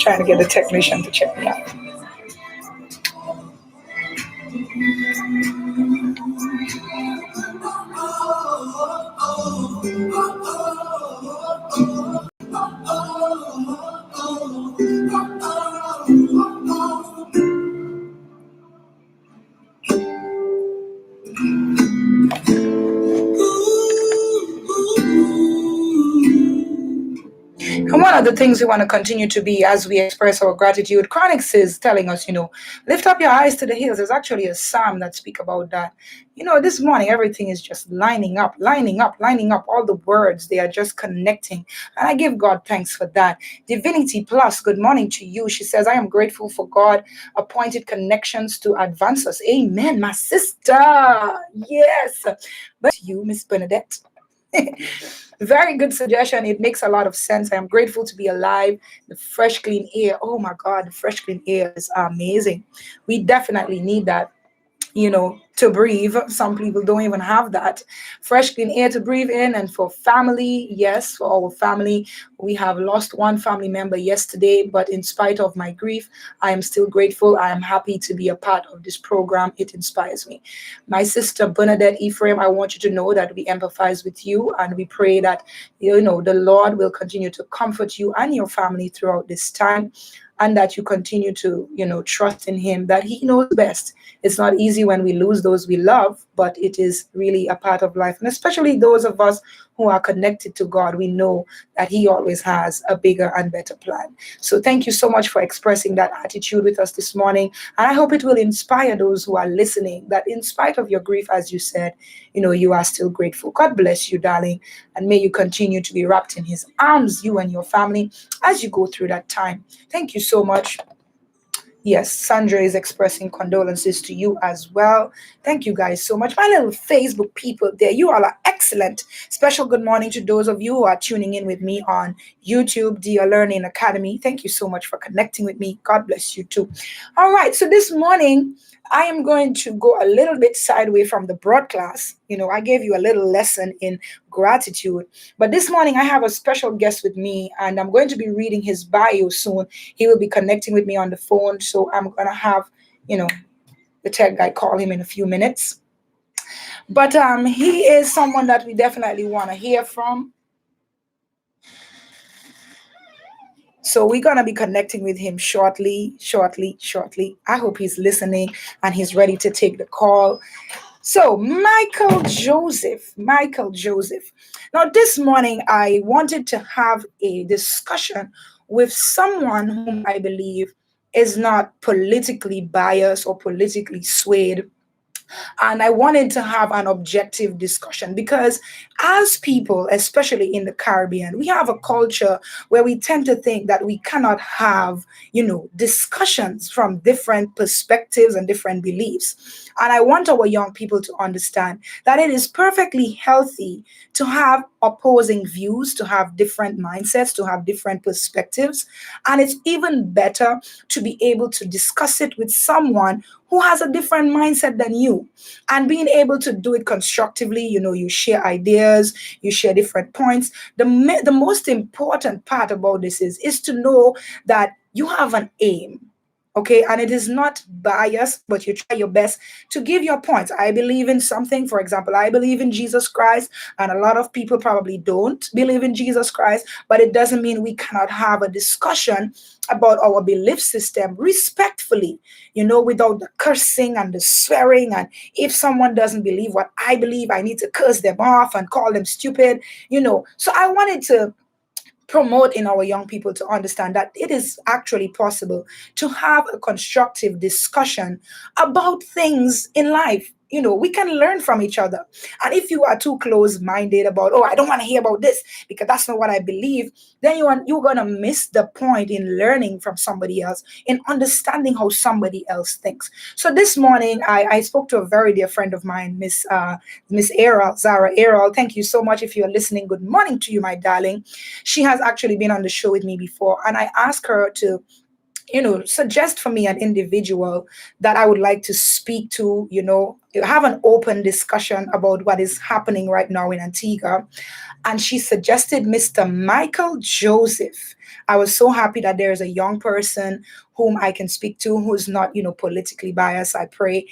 trying to get the technician to check me out. And one of the things we want to continue to be as we express our gratitude, Chronics is telling us, lift up your eyes to the hills. There's actually a psalm that speak about that. This morning, everything is just lining up, lining up, lining up. All the words, they are just connecting. And I give God thanks for that. Divinity Plus, good morning to you. She says, I am grateful for God appointed connections to advance us. Amen, my sister. Yes. But you, Miss Bernadette. Very good suggestion. It makes a lot of sense. I am grateful to be alive. The fresh, clean air. Oh my God, the fresh, clean air is amazing. We definitely need that, to breathe. Some people don't even have that. Fresh, clean air to breathe in. And for family, yes, for our family, we have lost one family member yesterday, but in spite of my grief, I am still grateful. I am happy to be a part of this program. It inspires me. My sister Bernadette Ephraim, I want you to know that we empathize with you and we pray that, the Lord will continue to comfort you and your family throughout this time, and that you continue to, trust in him, that he knows best. It's not easy when we lose those we love, but it is really a part of life. And especially those of us who are connected to God, we know that he always has a bigger and better plan. So thank you so much for expressing that attitude with us this morning. And I hope it will inspire those who are listening, that in spite of your grief, as you said, you are still grateful. God bless you, darling. And may you continue to be wrapped in his arms, you and your family, as you go through that time. Thank you so much. Yes, Sandra is expressing condolences to you as well. Thank you guys so much. My little Facebook people there, you all are excellent. Special good morning to those of you who are tuning in with me on YouTube, Dear Learning Academy. Thank you so much for connecting with me. God bless you too. All right, so this morning, I am going to go a little bit sideways from the broad class. I gave you a little lesson in gratitude. But this morning, I have a special guest with me, and I'm going to be reading his bio soon. He will be connecting with me on the phone. So I'm going to have, the tech guy call him in a few minutes. But he is someone that we definitely want to hear from. So we're going to be connecting with him shortly. I hope he's listening and he's ready to take the call. So Michael Joseph. Now this morning, I wanted to have a discussion with someone whom I believe is not politically biased or politically swayed. And I wanted to have an objective discussion because as people, especially in the Caribbean, we have a culture where we tend to think that we cannot have, discussions from different perspectives and different beliefs. And I want our young people to understand that it is perfectly healthy to have opposing views, to have different mindsets, to have different perspectives. And it's even better to be able to discuss it with someone who has a different mindset than you, and being able to do it constructively. You share ideas, you share different points. The most important part about this is to know that you have an aim. Okay, and it is not biased, but you try your best to give your points. I believe in something. For example, I believe in Jesus Christ, and a lot of people probably don't believe in Jesus Christ, but it doesn't mean we cannot have a discussion about our belief system respectfully, without the cursing and the swearing. And if someone doesn't believe what I believe, I need to curse them off and call them stupid, So I wanted to promote in our young people to understand that it is actually possible to have a constructive discussion about things in life. We can learn from each other. And if you are too close-minded about, I don't want to hear about this because that's not what I believe, then you're going to miss the point in learning from somebody else, in understanding how somebody else thinks. So this morning, I spoke to a very dear friend of mine, Miss Errol, Zara Errol. Thank you so much. If you're listening, good morning to you, my darling. She has actually been on the show with me before, and I asked her to suggest for me an individual that I would like to speak to, have an open discussion about what is happening right now in Antigua. And she suggested Mr. Michael Joseph. I was so happy that there is a young person whom I can speak to who's not, politically biased. I pray,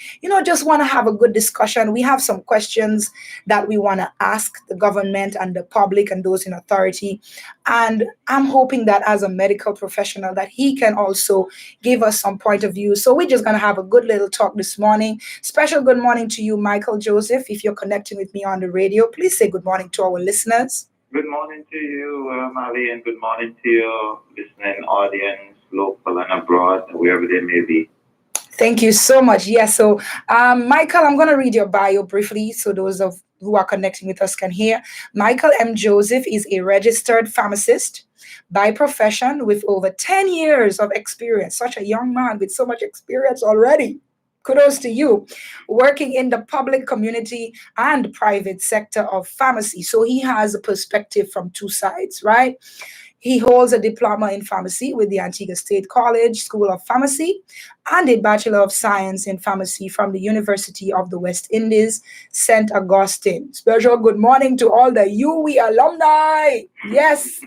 just want to have a good discussion. We have some questions that we want to ask the government and the public and those in authority. And I'm hoping that as a medical professional that he can also give us some point of view. So we're just going to have a good little talk this morning. Special good morning to you, Michael Joseph. If you're connecting with me on the radio, please say good morning to our listeners. Good morning to you, Ali, and good morning to your listening audience, local and abroad, wherever they may be. Thank you so much. Yes. So, Michael, I'm going to read your bio briefly so those of who are connecting with us can hear. Michael M. Joseph is a registered pharmacist by profession with over 10 years of experience. Such a young man with so much experience already. Kudos to you. Working in the public, community, and private sector of pharmacy. So he has a perspective from two sides, right? He holds a diploma in pharmacy with the Antigua State College School of Pharmacy and a Bachelor of Science in Pharmacy from the University of the West Indies, St. Augustine. Special good morning to all the UWE alumni. Yes.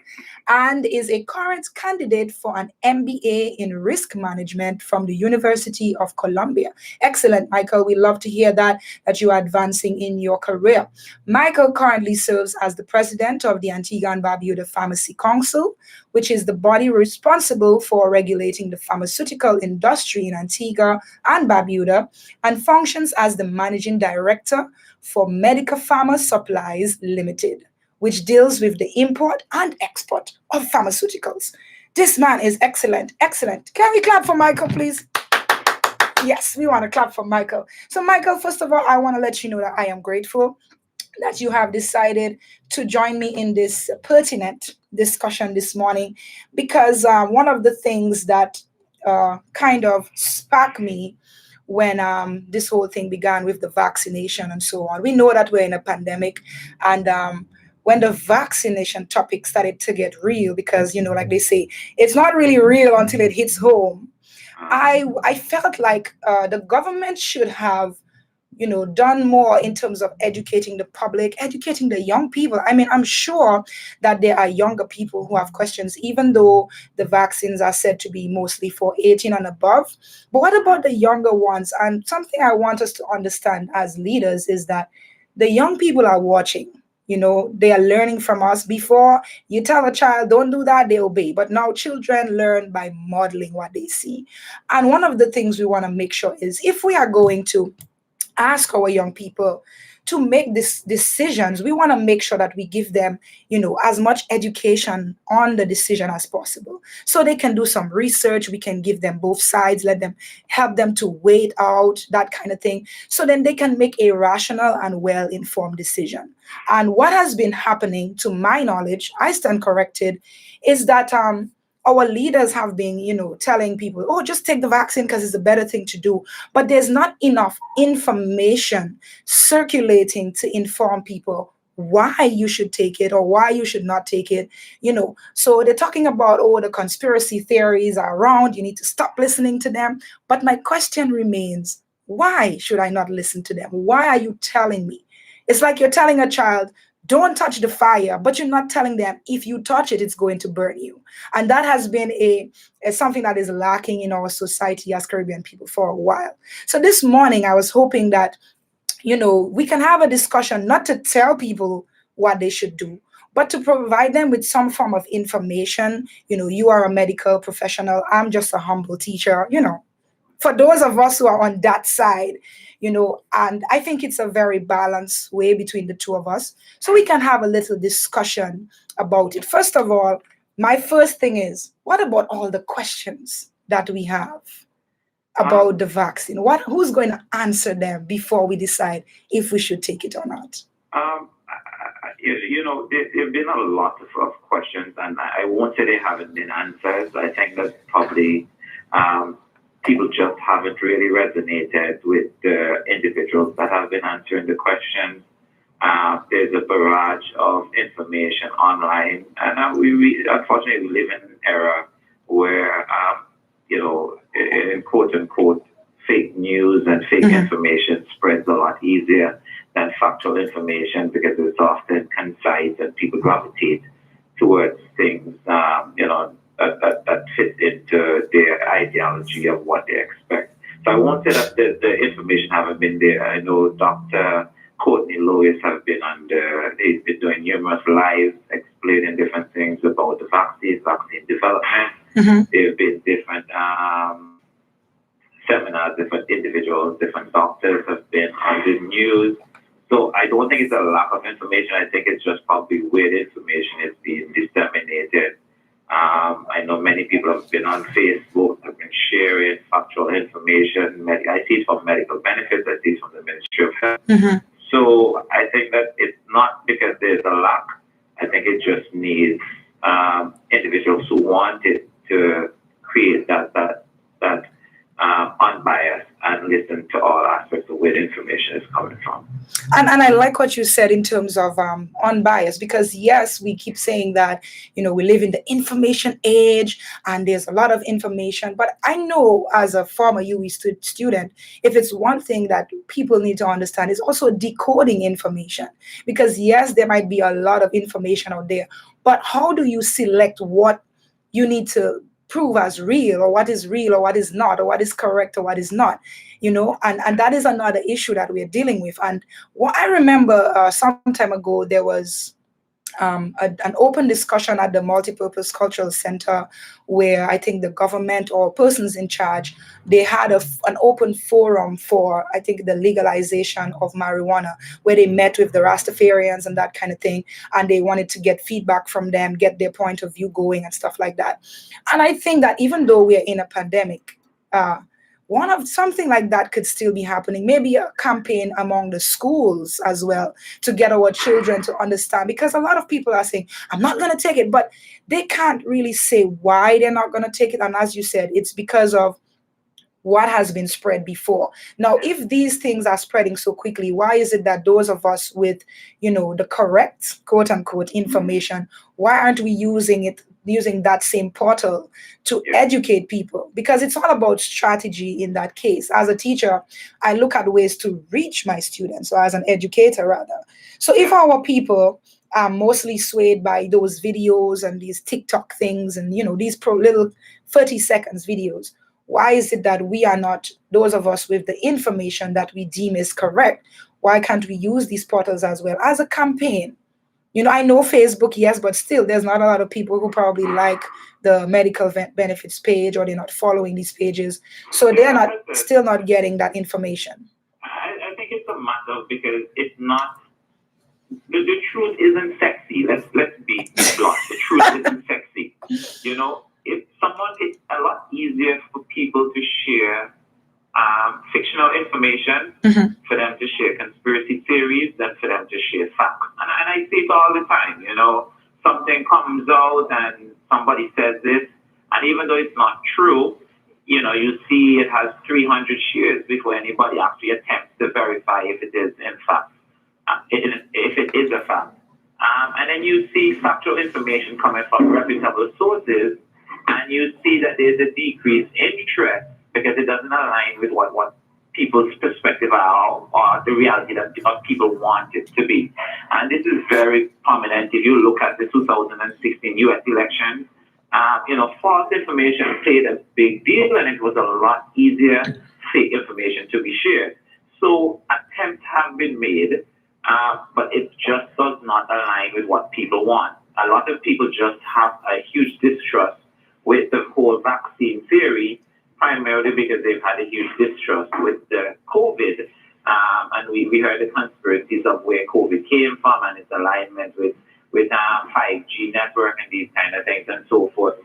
And is a current candidate for an MBA in risk management from the University of Columbia. Excellent, Michael. We love to hear that you are advancing in your career. Michael currently serves as the president of the Antigua and Barbuda Pharmacy Council, which is the body responsible for regulating the pharmaceutical industry in Antigua and Barbuda, and functions as the managing director for Medica Pharma Supplies Limited, which deals with the import and export of pharmaceuticals. This man is excellent, excellent. Can we clap for Michael, please? Yes, we want to clap for Michael. So, Michael, first of all, I want to let you know that I am grateful that you have decided to join me in this pertinent discussion this morning, because one of the things that kind of sparked me when this whole thing began with the vaccination and so on. We know that we're in a pandemic, and when the vaccination topic started to get real, because, like they say, it's not really real until it hits home. I felt like the government should have done more in terms of educating the public, educating the young people. I mean, I'm sure that there are younger people who have questions, even though the vaccines are said to be mostly for 18 and above. But what about the younger ones? And something I want us to understand as leaders is that the young people are watching. They are learning from us. Before you tell a child, don't do that, they obey. But now children learn by modeling what they see. And one of the things we want to make sure is, if we are going to ask our young people to make these decisions, we want to make sure that we give them, as much education on the decision as possible. So they can do some research. We can give them both sides, let them help them to weigh it out, that kind of thing. So then they can make a rational and well-informed decision. And what has been happening, to my knowledge, I stand corrected, is that our leaders have been, telling people, oh, just take the vaccine because it's a better thing to do. But there's not enough information circulating to inform people why you should take it or why you should not take it. So they're talking about, oh, the conspiracy theories are around. You need to stop listening to them. But my question remains, why should I not listen to them? Why are you telling me? It's like you're telling a child, don't touch the fire, but you're not telling them if you touch it, it's going to burn you. And that has been a something that is lacking in our society as Caribbean people for a while. So this morning, I was hoping that, we can have a discussion, not to tell people what they should do, but to provide them with some form of information. You are a medical professional. I'm just a humble teacher, for those of us who are on that side, and I think it's a very balanced way between the two of us. So we can have a little discussion about it. First of all, my first thing is, what about all the questions that we have about the vaccine? Who's going to answer them before we decide if we should take it or not? There have been a lot of questions, and I won't say they haven't been answers. I think that probably people just haven't really resonated with the individuals that have been answering the questions. There's a barrage of information online, and we unfortunately we live in an era where, in quote unquote, fake news and fake information spreads a lot easier than factual information because it's often concise and people gravitate towards things, that fit into their ideology of what they expect. So I won't say that the information haven't been there. I know Dr. Courtney Lewis has been he's been doing numerous lives explaining different things about the vaccine development. There have been different seminars, different individuals, different doctors have been on the news. So I don't think it's a lack of information. I think it's just probably where the information is being disseminated. I know many people have been on Facebook, have been sharing factual information. I see it from medical benefits, I see it from the Ministry of Health. So I think that it's not because there's a lack. I think it just needs individuals who want it to create that unbiased and listen to all aspects of where the information is coming from. And I like what you said in terms of unbiased, because yes, we keep saying that, we live in the information age and there's a lot of information. But I know as a former UE student, if it's one thing that people need to understand, is also decoding information. Because yes, there might be a lot of information out there, but how do you select what you need to prove as real, or what is real or what is not, or what is correct or what is not, and that is another issue that we're dealing with. And what I remember some time ago, there was an open discussion at the Multipurpose Cultural Center, where I think the government or persons in charge, they had an open forum for, I think, the legalization of marijuana, where they met with the Rastafarians and that kind of thing, and they wanted to get feedback from them, get their point of view going and stuff like that. And I think that even though we're in a pandemic, one of something like that could still be happening. Maybe a campaign among the schools as well, to get our children to understand, because a lot of people are saying, I'm not going to take it, but they can't really say why they're not going to take it. And as you said, it's because of what has been spread before. Now, if these things are spreading so quickly, why is it that those of us with, the correct, quote unquote, information, why aren't we using that same portal to educate people? Because it's all about strategy in that case. As a teacher, I look at ways to reach my students, or as an educator rather. So if our people are mostly swayed by those videos and these TikTok things and, these little 30 seconds videos, why is it that we are not, those of us with the information that we deem is correct, why can't we use these portals as well as a campaign? I know Facebook, yes, but still, there's not a lot of people who probably like the medical benefits page, or they're not following these pages. So they're still not getting that information. I think it's a matter of, because it's not, the truth isn't sexy. Let's be blunt. The truth isn't sexy. It's a lot easier for people to share fictional information, for them to share conspiracy theories, than for them to share facts. And I see it all the time. Something comes out and somebody says this, and even though it's not true, you see it has 300 shares before anybody actually attempts to verify if it is in fact, if it is a fact. And then you see factual information coming from reputable sources, and you see that there's a decreased interest because it doesn't align with what people's perspective are, or the reality that people want it to be. And this is very prominent if you look at the 2016 U.S. election. False information played a big deal, and it was a lot easier fake information to be shared. So attempts have been made, but it just does not align with what people want. A lot of people just have a huge distrust with the whole vaccine theory, primarily because they've had a huge distrust with the COVID. And we heard the conspiracies of where COVID came from and its alignment with 5G network and these kind of things and so forth.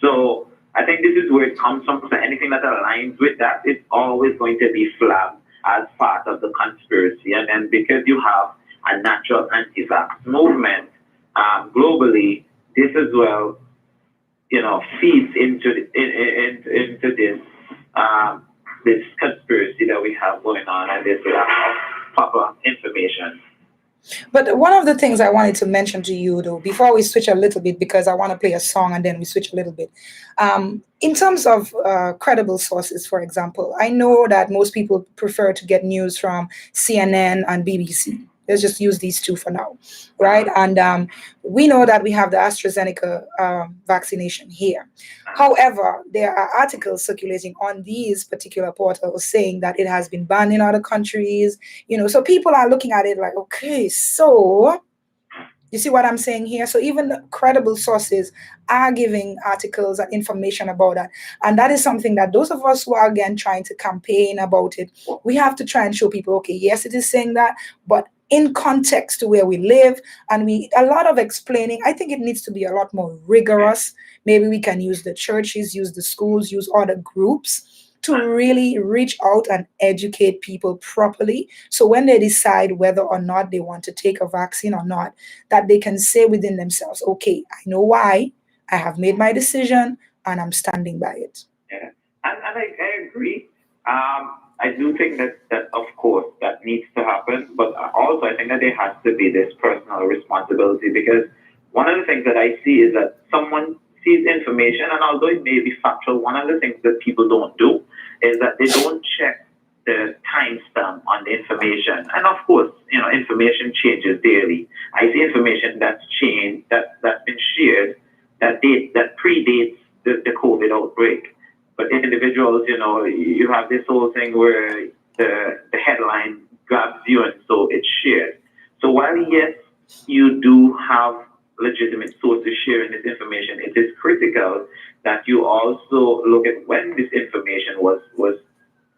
So I think this is where it comes from. So anything that aligns with that is always going to be flagged as part of the conspiracy. And then because you have a natural anti-vax movement globally, this as well, feeds into this conspiracy that we have going on, and this lack of proper information. But one of the things I wanted to mention to you, though, before we switch a little bit, because I want to play a song and then we switch a little bit. In terms of credible sources, for example, I know that most people prefer to get news from CNN and BBC. Let's just use these two for now, right? Uh-huh. And we know that we have the AstraZeneca vaccination here. However, there are articles circulating on these particular portals saying that it has been banned in other countries, so people are looking at it like, okay, so you see what I'm saying here? So even the credible sources are giving articles and information about that. And that is something that those of us who are again trying to campaign about it, we have to try and show people, okay, yes, it is saying that, but in context to where we live, and we a lot of explaining. I think it needs to be a lot more rigorous. Maybe we can use the churches, use the schools, use other groups to really reach out and educate people properly. So when they decide whether or not they want to take a vaccine or not, that they can say within themselves, okay, I know why, I have made my decision, and I'm standing by it. Yeah, and I agree. I do think that of course that needs to happen, but also I think that there has to be this personal responsibility, because one of the things that I see is that someone sees information, and although it may be factual, one of the things that people don't do is that they don't check the timestamp on the information. And of course, information changes daily. I see information that's changed, that's been shared, that predates the COVID outbreak. But individuals, you have this whole thing where the headline grabs you, and so it's shared. So while yes, you do have legitimate sources sharing this information, it is critical that you also look at when this information was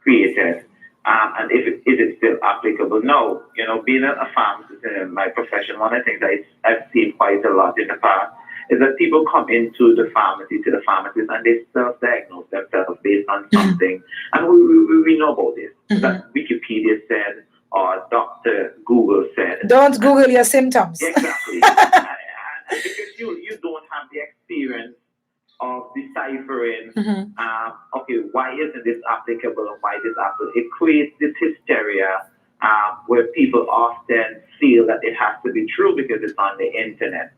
created, and if is it still applicable now. Being a pharmacist in my profession, one of the things I've seen quite a lot in the past is that people come into the pharmacy, to the pharmacist, and they self-diagnose themselves based on something. And we know about this. Mhm. That Wikipedia said, or Dr. Google said. Don't Google your symptoms. Exactly. And because you don't have the experience of deciphering, Mhm. okay, why isn't this applicable and why this applicable? It creates this hysteria where people often feel that it has to be true because it's on the internet.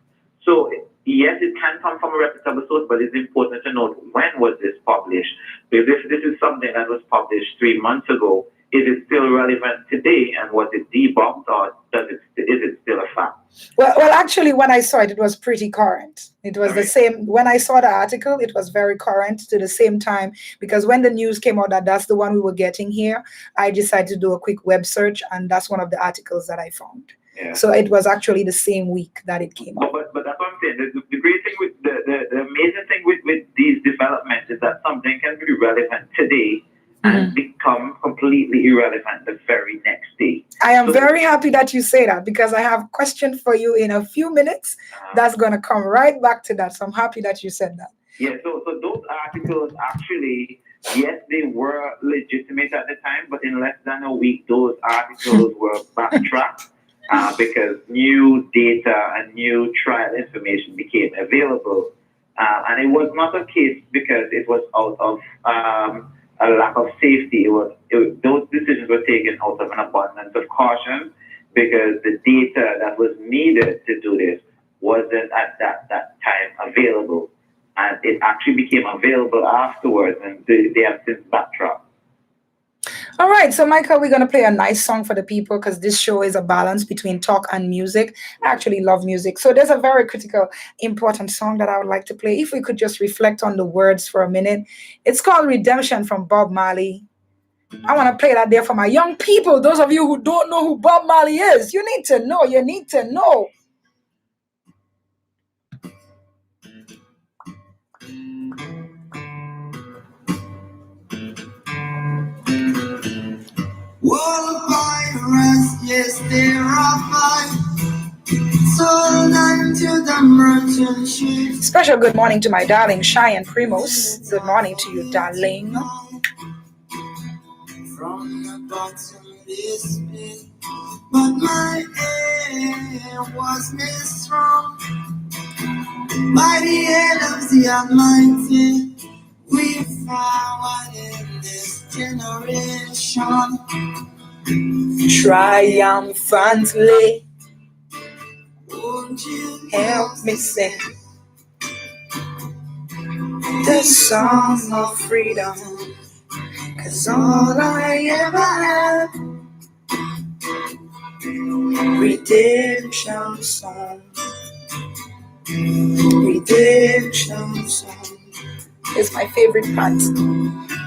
So yes, it can come from a reputable source, but it's important to note when was this published. Because if this is something that was published 3 months ago, is it still relevant today, and was it debunked, or is it still a fact? Well, actually, when I saw it, it was pretty current. It was the Okay. same. When I saw the article, it was very current to the same time, because when the news came out that that's the one we were getting here, I decided to do a quick web search, and that's one of the articles that I found. Yeah. So it was actually the same week that it came out. But that's what I'm saying. The great thing with the amazing thing with these developments is that something can be relevant today and become completely irrelevant the very next day. I am So very happy that you say that, because I have a question for you in a few minutes that's going to come right back to that. So I'm happy that you said that. yeah, so those articles actually, yes, they were legitimate at the time, but in less than a week, those articles were backtracked because new data and new trial information became available. And it was not a case because it was out of a lack of safety. Those decisions were taken out of an abundance of caution, because the data that was needed to do this wasn't at that time available. And it actually became available afterwards, and they have since backtracked. All right, so Michael, we're going to play a nice song for the people, because this show is a balance between talk and music. I actually love music. So there's a very critical, important song that I would like to play. If we could just reflect on the words for a minute. It's called Redemption from Bob Marley. I want to play that there for my young people. Those of you who don't know who Bob Marley is, you need to know. You need to know. World virus, yes, they are fine. Sold unto the merchant ship. Special good morning to my darling Cheyenne Primos. Good morning to you, darling. From the bottomless pit, but my aim was made strong by the hand of the Almighty. We forward in this generation triumphantly. Won't you help me sing the song of freedom? 'Cause all I ever had, redemption song, redemption song is my favorite part.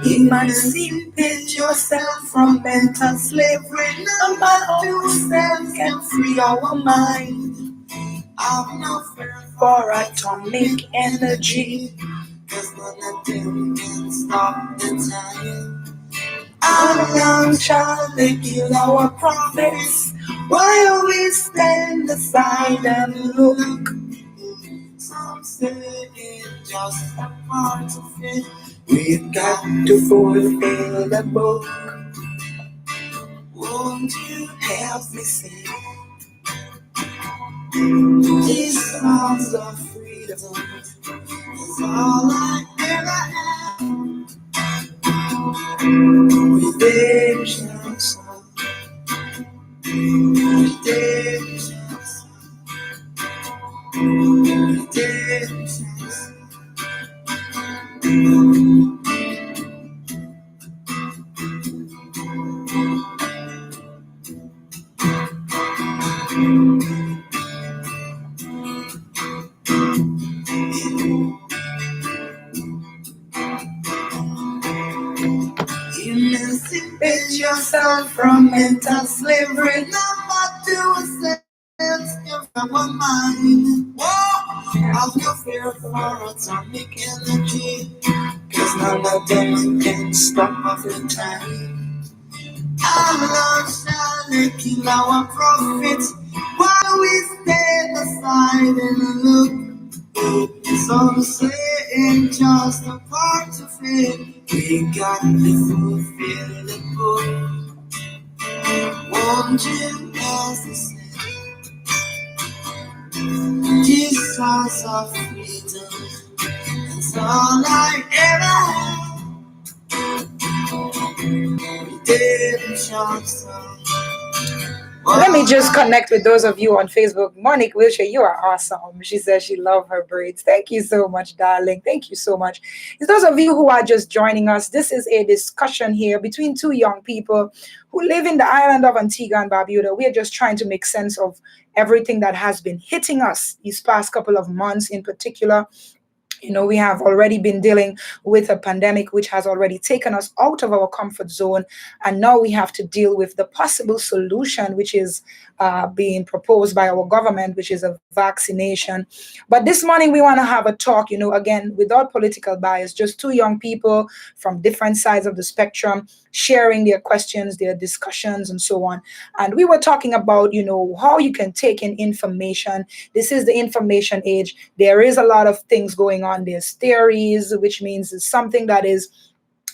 Emancipate yourself from mental slavery. No matter ourselves can free our mind. I'm not fear for atomic energy, 'cause none of them can stop the time. How long shall they kill our prophets while we stand aside and look? Some say it's just a part of it. We've got to fulfill the book. Won't you help me sing these songs of freedom? It's all I ever had. Redemption song, redemption song, redemption song. Emancipate yourself from mental slavery. Number two sense in our mind. Whoa, have no fear for atomic energy, 'cause none of them can stop the time. Our love shall they kill our prophets while we stand aside and look. Some say it's just a part of it. We got to fulfill the book. Won't you pass the Jesus of freedom? That's all I ever had. Redemption song. Let me just connect with those of you on Facebook. Monique Wilshire, you are awesome. She says she loves her braids. Thank you so much, darling. Thank you so much. To those of you who are just joining us, this is a discussion here between two young people who live in the island of Antigua and Barbuda. We are just trying to make sense of everything that has been hitting us these past couple of months in particular. We have already been dealing with a pandemic which has already taken us out of our comfort zone. And now we have to deal with the possible solution, which is being proposed by our government, which is a vaccination. But this morning, we want to have a talk, again, without political bias, just two young people from different sides of the spectrum sharing their questions, their discussions, and so on. And we were talking about, how you can take in information. This is the information age. There is a lot of things going on. There's theories, which means it's something that is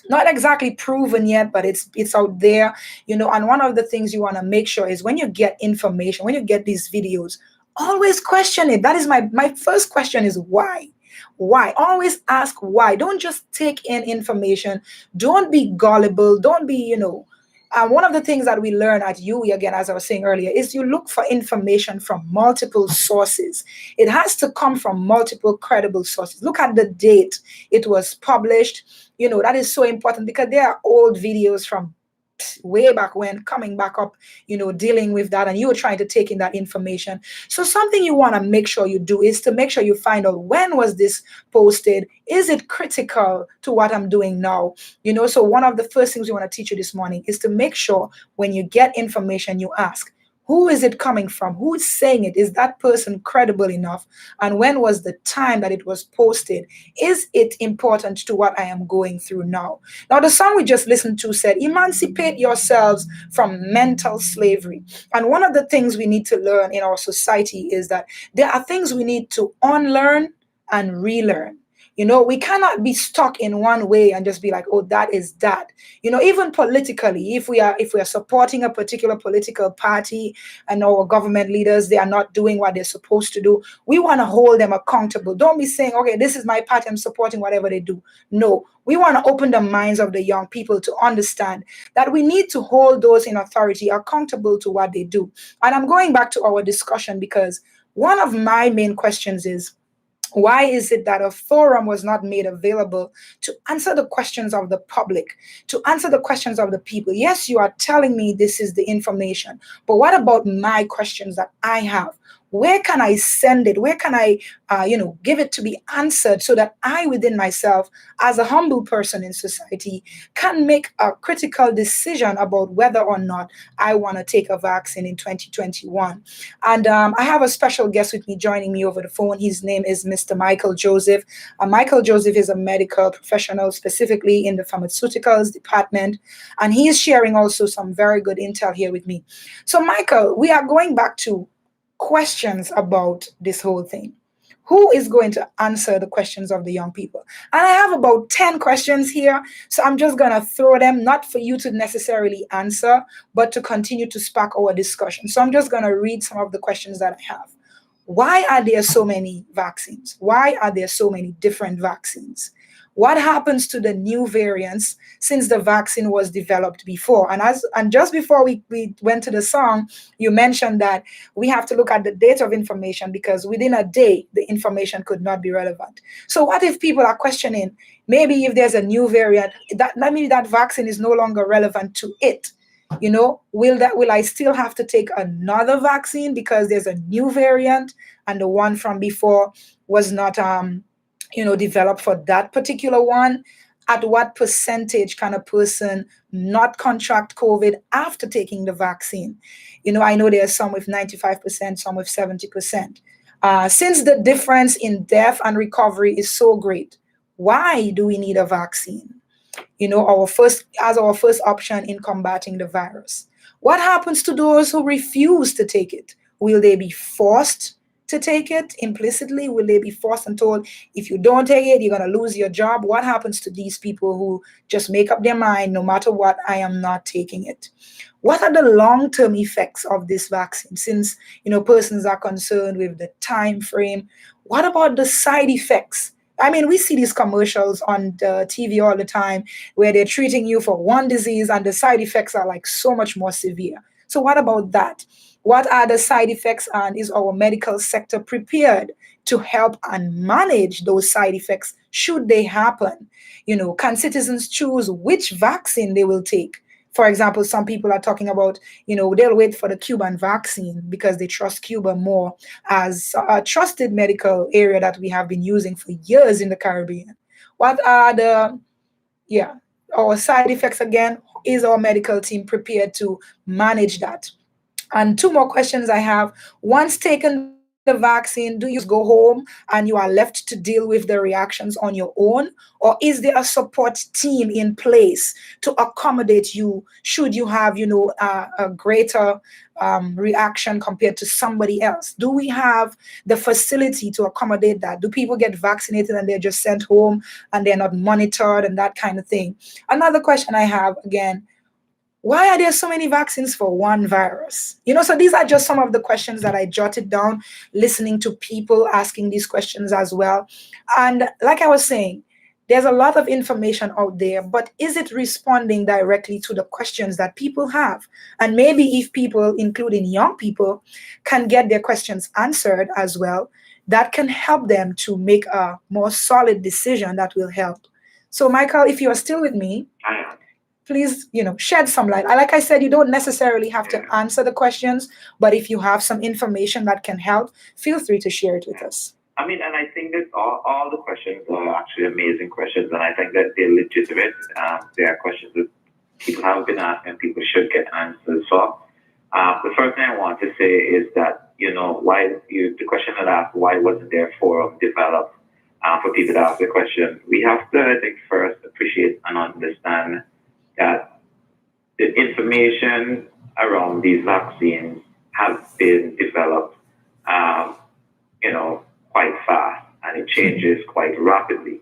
not exactly proven yet, but it's out there, and one of the things you want to make sure is when you get information, when you get these videos, always question it. That is my first question is why? Why? Always ask why. Don't just take in information. Don't be gullible. Don't be, one of the things that we learn at UE, again, as I was saying earlier, is you look for information from multiple sources. It has to come from multiple credible sources. Look at the date it was published. That is so important because there are old videos from way back when coming back up, dealing with that, and you were trying to take in that information. So something you want to make sure you do is to make sure you find out when was this posted. Is it critical to what I'm doing now? So one of the first things we want to teach you this morning is to make sure when you get information, you ask, who is it coming from? Who's saying it? Is that person credible enough? And when was the time that it was posted? Is it important to what I am going through now? Now, the song we just listened to said, emancipate yourselves from mental slavery. And one of the things we need to learn in our society is that there are things we need to unlearn and relearn. We cannot be stuck in one way and just be like, oh, that is that. Even politically, if we are supporting a particular political party and our government leaders, they are not doing what they're supposed to do, we want to hold them accountable. Don't be saying, okay, this is my party, I'm supporting whatever they do. No, we want to open the minds of the young people to understand that we need to hold those in authority accountable to what they do. And I'm going back to our discussion because One of my main questions is, why is it that a forum was not made available to answer the questions of the public, to answer the questions of the people? Yes, you are telling me this is the information, but what about my questions that I have? Where can I send it? Where can I, give it to be answered so that I, within myself, as a humble person in society, can make a critical decision about whether or not I want to take a vaccine in 2021? And I have a special guest with me joining me over the phone. His name is Mr. Michael Joseph. Michael Joseph is a medical professional, specifically in the pharmaceuticals department, and he is sharing also some very good intel here with me. So, Michael, we are going back to questions about this whole thing. Who is going to answer the questions of the young people? And I have about 10 questions here. So I'm just going to throw them, not for you to necessarily answer, but to continue to spark our discussion. So I'm just going to read some of the questions that I have. Why are there so many vaccines? Why are there so many different vaccines? What happens to the new variants since the vaccine was developed before? And just before we went to the song, you mentioned that we have to look at the date of information because within a day, the information could not be relevant. So what if people are questioning, maybe if there's a new variant, that maybe that vaccine is no longer relevant to it? Will I still have to take another vaccine because there's a new variant and the one from before was not developed for that particular one? At what percentage can a person not contract COVID after taking the vaccine? I know there's some with 95%, some with 70%. Since the difference in death and recovery is so great, why do we need a vaccine? Our first option in combating the virus. What happens to those who refuse to take it? Will they be forced to take it implicitly? Will they be forced and told, if you don't take it, you're going to lose your job? What happens to these people who just make up their mind, no matter what, I am not taking it? What are the long-term effects of this vaccine? Since, persons are concerned with the time frame, what about the side effects? I mean, we see these commercials on the TV all the time where they're treating you for one disease and the side effects are like so much more severe. So, what about that? What are the side effects, and is our medical sector prepared to help and manage those side effects should they happen? Can citizens choose which vaccine they will take? For example, some people are talking about, they'll wait for the Cuban vaccine because they trust Cuba more as a trusted medical area that we have been using for years in the Caribbean. What are yeah, our side effects again? Is our medical team prepared to manage that? And two more questions I have. Once taken the vaccine, do you just go home and you are left to deal with the reactions on your own? Or is there a support team in place to accommodate you should you have, a greater reaction compared to somebody else? Do we have the facility to accommodate that? Do people get vaccinated and they're just sent home and they're not monitored and that kind of thing? Another question I have again, why are there so many vaccines for one virus? So these are just some of the questions that I jotted down, listening to people asking these questions as well. And like I was saying, there's a lot of information out there, but is it responding directly to the questions that people have? And maybe if people, including young people, can get their questions answered as well, that can help them to make a more solid decision that will help. So, Michael, if you are still with me, please, shed some light. Like I said, you don't necessarily have to answer the questions, but if you have some information that can help, feel free to share it with us. I mean, and I think that all the questions are actually amazing questions, and I think that they're legitimate. They are questions that people have been asking and people should get answers for. The first thing I want to say is that, the question that asked, why wasn't there a forum developed for people to ask the question? We have to, I think, first appreciate and understand that the information around these vaccines has been developed, quite fast, and it changes quite rapidly.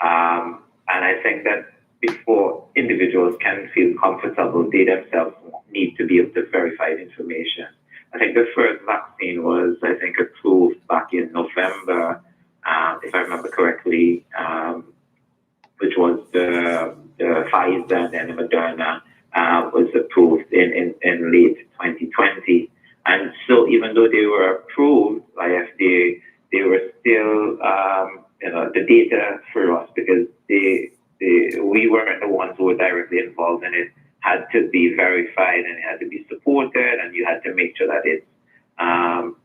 And I think that before individuals can feel comfortable, they themselves need to be able to verify the information. I think the first vaccine was, approved back in November, if I remember correctly, which was the Pfizer and then the Moderna was approved in late 2020. And so even though they were approved, they were still the data for us, because we weren't the ones who were directly involved in it, had to be verified and it had to be supported, and you had to make sure that it's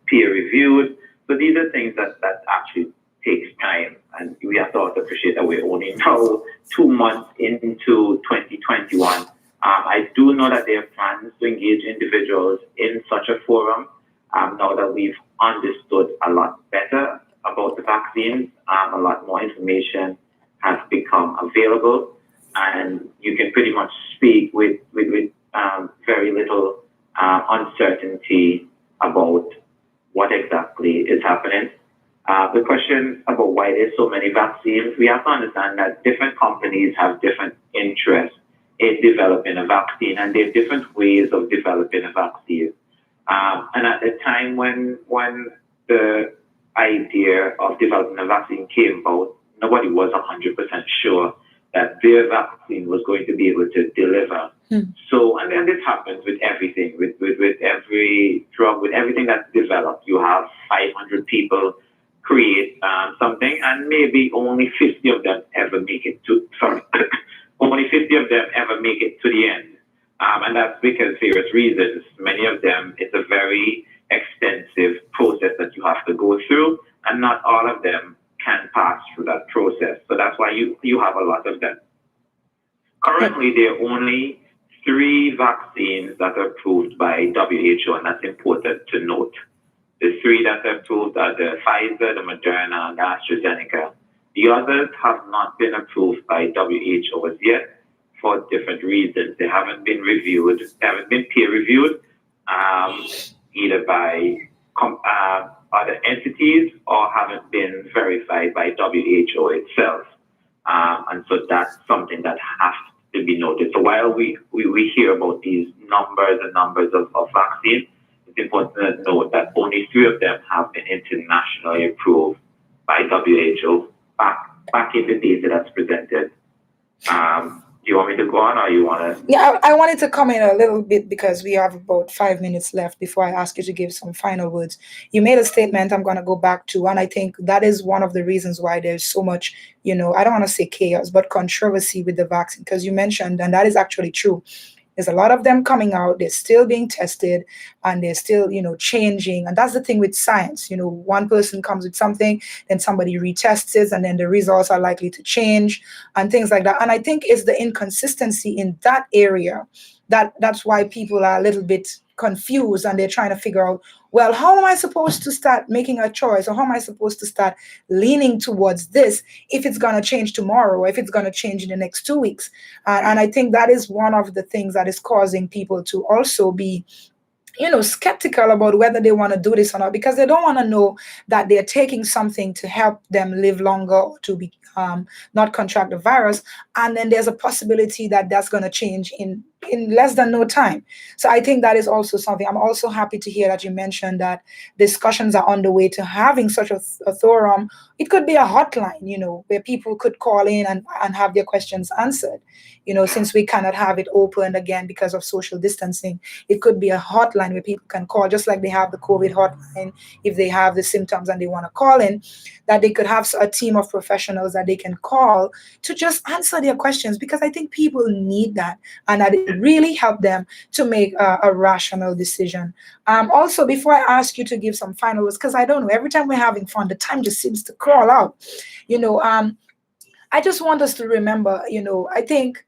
peer reviewed. So these are things that actually takes time, and we have to also appreciate that we're only now 2 months into 2021. I do know that there are plans to engage individuals in such a forum, now that we've understood a lot better about the vaccines. A lot more information has become available, and you can pretty much speak with very little uncertainty about what exactly is happening. The question about why there's so many vaccines, we have to understand that different companies have different interests in developing a vaccine, and there are different ways of developing a vaccine. And at the time when the idea of developing a vaccine came about, nobody was 100% sure that their vaccine was going to be able to deliver. So, and then this happens with everything, with every drug, with everything that's developed. You have 500 people create something, and maybe only 50 of them ever make it to, only 50 of them ever make it to the end. And that's because various reasons. Many of them, it's a very extensive process that you have to go through, and not all of them can pass through that process. So that's why you have a lot of them. Currently, there are only 3 vaccines that are approved by WHO, and that's important to note. The 3 that are approved are the Pfizer, the Moderna, and the AstraZeneca. The others have not been approved by WHO as yet for different reasons. They haven't been reviewed, they haven't been peer reviewed, either by other entities, or haven't been verified by WHO itself. And so that's something that has to be noted. So while we hear about these numbers and numbers of vaccines, it's important to note that only 3 of them have been internationally approved by WHO back in the data that's presented. Do you want me to go on, or you want to? Yeah, I wanted to comment a little bit because we have about 5 minutes left before I ask you to give some final words. You made a statement I'm going to go back to, and I think that is one of the reasons why there's so much, I don't want to say chaos, but controversy with the vaccine, because you mentioned, and that is actually true. There's a lot of them coming out. They're still being tested, and they're still, changing. And that's the thing with science. One person comes with something, then somebody retests it, and then the results are likely to change and things like that. And I think it's the inconsistency in that area that's why people are a little bit confused, and they're trying to figure out, well, how am I supposed to start making a choice, or how am I supposed to start leaning towards this if it's going to change tomorrow, or if it's going to change in the next 2 weeks? And I think that is one of the things that is causing people to also be skeptical about whether they want to do this or not, because they don't want to know that they're taking something to help them live longer, or to be not contract the virus, and then there's a possibility that that's going to change in less than no time. So I think that is also something. I'm also happy to hear that you mentioned that discussions are on the way to having such a forum. It could be a hotline, where people could call in and have their questions answered. Since we cannot have it open again because of social distancing, it could be a hotline where people can call, just like they have the COVID hotline if they have the symptoms and they want to call in, that they could have a team of professionals that they can call to just answer their questions, because I think people need that, and that it really help them to make a rational decision. Also, before I ask you to give some final words, because I don't know, every time we're having fun, the time just seems to crawl out. I just want us to remember, I think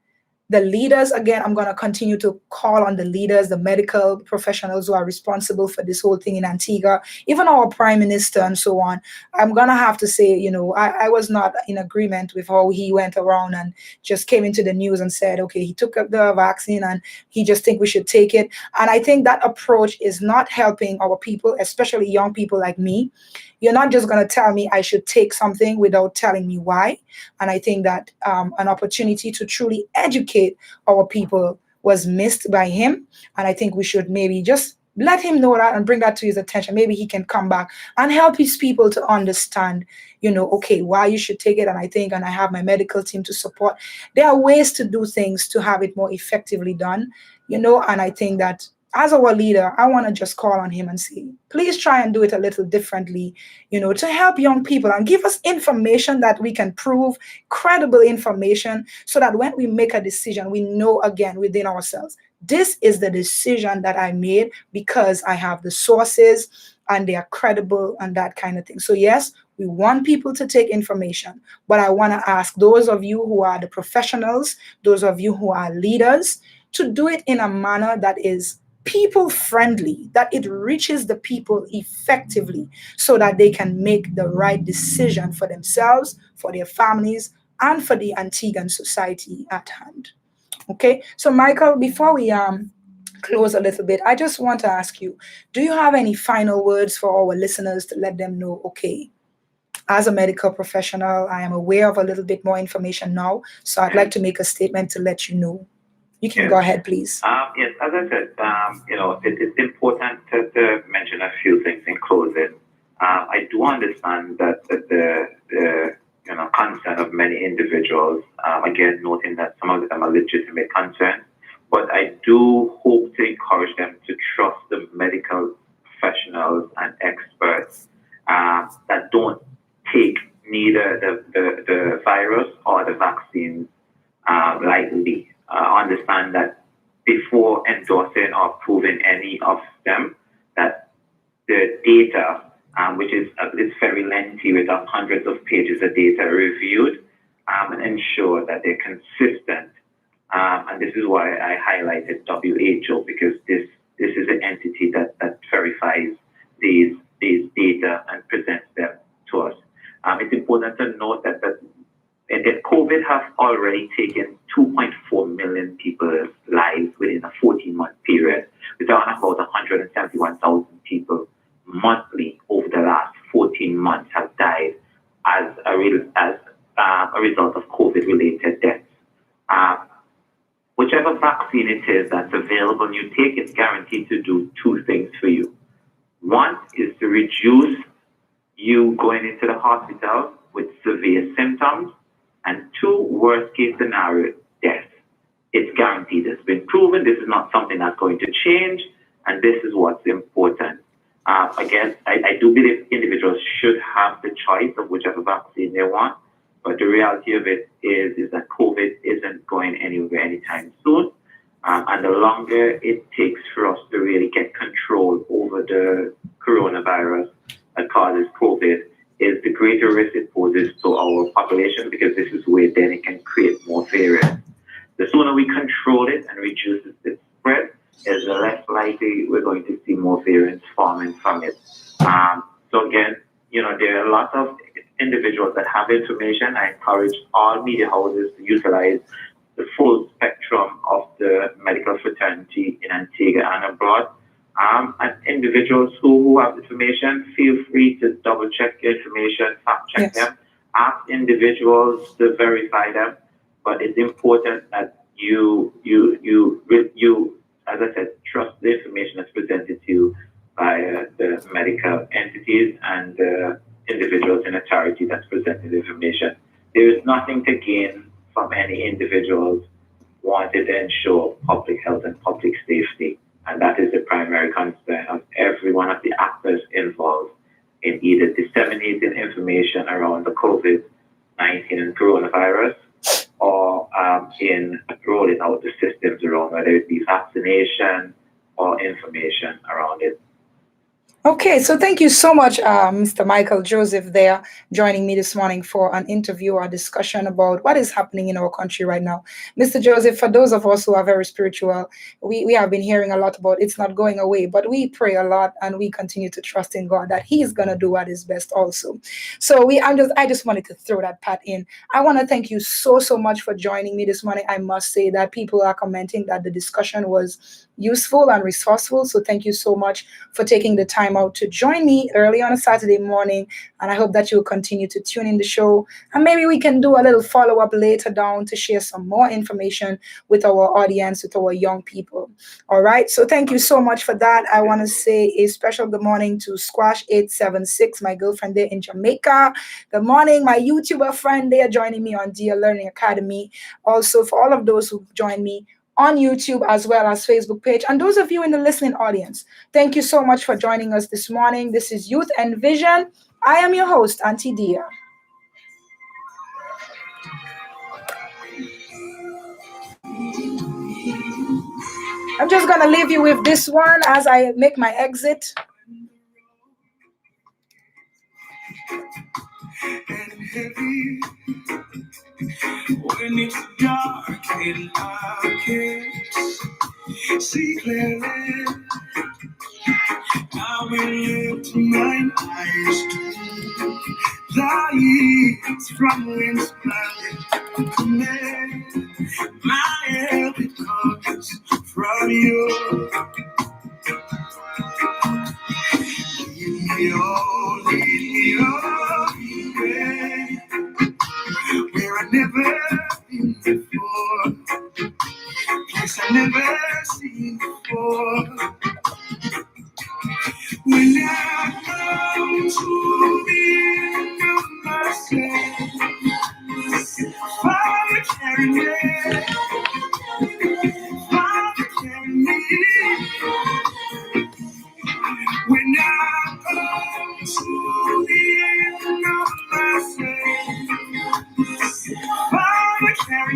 the leaders, again, I'm going to continue to call on the leaders, the medical professionals who are responsible for this whole thing in Antigua, even our prime minister and so on. I'm going to have to say, I was not in agreement with how he went around and just came into the news and said, okay, he took up the vaccine and he just think we should take it. And I think that approach is not helping our people, especially young people like me. You're not just going to tell me I should take something without telling me why. And I think that an opportunity to truly educate our people was missed by him. And I think we should maybe just let him know that and bring that to his attention. Maybe he can come back and help his people to understand, okay, why you should take it. And I have my medical team to support. There are ways to do things to have it more effectively done, and I think that as our leader, I want to just call on him and say, please try and do it a little differently, to help young people and give us information that we can prove, credible information, so that when we make a decision, we know again within ourselves, this is the decision that I made because I have the sources and they are credible and that kind of thing. So, yes, we want people to take information, but I want to ask those of you who are the professionals, those of you who are leaders, to do it in a manner that is people friendly, that it reaches the people effectively so that they can make the right decision for themselves, for their families, and for the Antiguan society at hand. Okay, so Michael, before we close a little bit, I just want to ask you, do you have any final words for our listeners to let them know, okay, as a medical professional, I am aware of a little bit more information now, so I'd like to make a statement to let you know. You can Yes. go ahead, please. Yes, as I said, it's important to mention a few things in closing. I do understand that the concern of many individuals, again, noting that some of them are legitimate concerns, but I do hope to encourage them to trust the medical professionals and experts that don't take neither the virus or the vaccine lightly. Understand that before endorsing or approving any of them, that the data, which is very lengthy with hundreds of pages of data reviewed, and ensure that they're consistent. And this is why I highlighted WHO, because this is an entity that verifies these data and presents them to us. It's important to note that COVID has already taken 2.4 million people's lives within a 14-month period. We're talking about 171,000 people monthly over the last 14 months have died as a result of COVID-related deaths. Whichever vaccine it is that's available and you take, it's guaranteed to do two things for you. One is to reduce you going into the hospital with severe symptoms, and two, worst case scenario, death. It's guaranteed. It's been proven. This is not something that's going to change, and this is what's important. Again, I do believe individuals should have the choice of whichever vaccine they want, but the reality of it is that COVID isn't going anywhere anytime soon. And the longer it takes for us to really get control over the coronavirus that causes COVID, is the greater risk it poses to our population, because this is where then it can create more variants. The sooner we control it and reduce its spread, is the less likely we're going to see more variants forming from it. So again, there are a lot of individuals that have information. I encourage all media houses to utilize the full spectrum of the medical fraternity in Antigua and abroad. And individuals who have information, feel free to double check information, fact check them, ask individuals to verify them. But it's important that you, as I said, trust the information that's presented to you by the medical entities and individuals in authority that's presenting the information. There is nothing to gain from any individuals wanting to ensure public health and public safety. And that is the primary concern of every one of the actors involved in either disseminating information around the COVID-19 and coronavirus, or in rolling out the systems around, whether it be vaccination or information around it. Okay, so thank you so much, Mr. Michael Joseph, there joining me this morning for an interview or discussion about what is happening in our country right now. Mr. Joseph, for those of us who are very spiritual, we have been hearing a lot about it's not going away, but we pray a lot and we continue to trust in God that He is going to do what is best also. So I just wanted to throw that part in. I want to thank you so much for joining me this morning. I must say that people are commenting that the discussion was useful and resourceful. So thank you so much for taking the time out to join me early on a Saturday morning. And I hope that you'll continue to tune in the show. And maybe we can do a little follow-up later down to share some more information with our audience, with our young people. All right. So thank you so much for that. I want to say a special good morning to Squash 876, my girlfriend there in Jamaica. Good morning, my YouTuber friend there joining me on Dear Learning Academy. Also, for all of those who joined me on YouTube as well as Facebook page. And those of you in the listening audience, thank you so much for joining us this morning. This is Youth Envision. I am your host, Antigua. I'm just going to leave you with this one as I make my exit. And heavy when it's dark and I can't see clearly, I will lift my eyes to the east from whence my help comes from you. Lead me on, way where I never been before, place I never seen before. When I come to the end of myself,